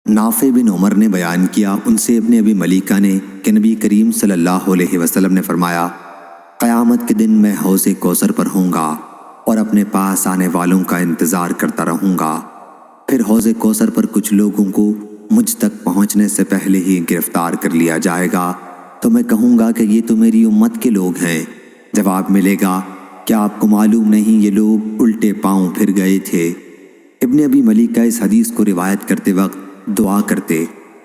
نافع بن عمر نے بیان کیا، ان سے ابن ابی ملیکہ نے کہ نبی کریم صلی اللہ علیہ وسلم نے فرمایا، قیامت کے دن میں حوض کوثر پر ہوں گا اور اپنے پاس آنے والوں کا انتظار کرتا رہوں گا۔ پھر حوض کوثر پر کچھ لوگوں کو مجھ تک پہنچنے سے پہلے ہی گرفتار کر لیا جائے گا، تو میں کہوں گا کہ یہ تو میری امت کے لوگ ہیں۔ جواب ملے گا، کیا آپ کو معلوم نہیں یہ لوگ الٹے پاؤں پھر گئے تھے؟ ابن ابی ملیکہ اس حدیث کو روایت کرتے وقت دعا کرتے،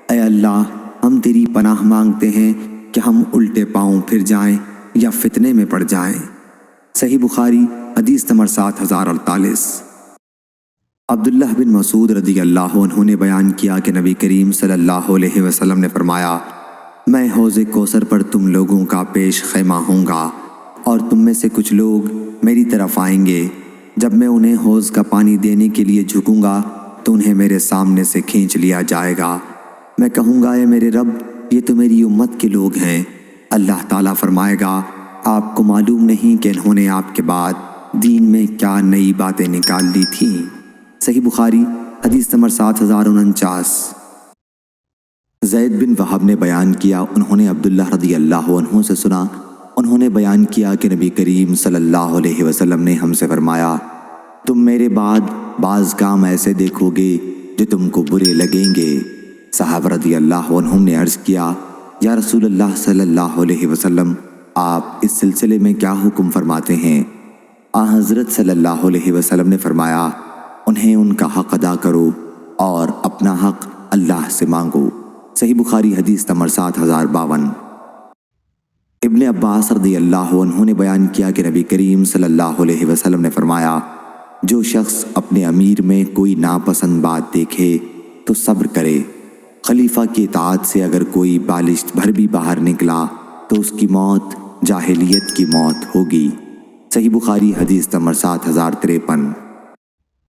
اے اللہ، ہم تیری پناہ مانگتے ہیں کہ ہم الٹے پاؤں پھر جائیں یا فتنے میں پڑ جائیں۔ صحیح بخاری حدیث نمبر 7048۔ عبداللہ بن مسعود رضی اللہ عنہ نے بیان کیا کہ نبی کریم صلی اللہ علیہ وسلم نے فرمایا، میں حوض کوثر پر تم لوگوں کا پیش خیمہ ہوں گا اور تم میں سے کچھ لوگ میری طرف آئیں گے۔ جب میں انہیں حوض کا پانی دینے کے لیے جھکوں گا تو انہیں میرے سامنے سے کھینچ لیا جائے گا۔ میں کہوں گا، اے میرے رب، یہ تو میری امت کے لوگ ہیں۔ اللہ تعالیٰ فرمائے گا، آپ کو معلوم نہیں کہ انہوں نے آپ کے بعد دین میں کیا نئی باتیں نکال لی تھیں۔ صحیح بخاری حدیث نمبر 7049۔ زید بن وہب نے بیان کیا، انہوں نے عبداللہ رضی اللہ عنہ سے سنا، انہوں نے بیان کیا کہ نبی کریم صلی اللہ علیہ وسلم نے ہم سے فرمایا، تم میرے بعد بعض کام ایسے دیکھو گے جو تم کو برے لگیں گے۔ صحابہ رضی اللہ عنہم نے عرض کیا، یا رسول اللہ صلی اللہ علیہ وسلم، آپ اس سلسلے میں کیا حکم فرماتے ہیں؟ حضرت صلی اللہ علیہ وسلم نے فرمایا، انہیں ان کا حق ادا کرو اور اپنا حق اللہ سے مانگو۔ صحیح بخاری حدیث نمبر 7052۔ ابن عباس رضی اللہ عنہ نے بیان کیا کہ نبی کریم صلی اللہ علیہ وسلم نے فرمایا، جو شخص اپنے امیر میں کوئی ناپسند بات دیکھے تو صبر کرے۔ خلیفہ کی اطاعت سے اگر کوئی بالشت بھر بھی باہر نکلا تو اس کی موت جاہلیت کی موت ہوگی۔ صحیح بخاری حدیث نمبر 7053۔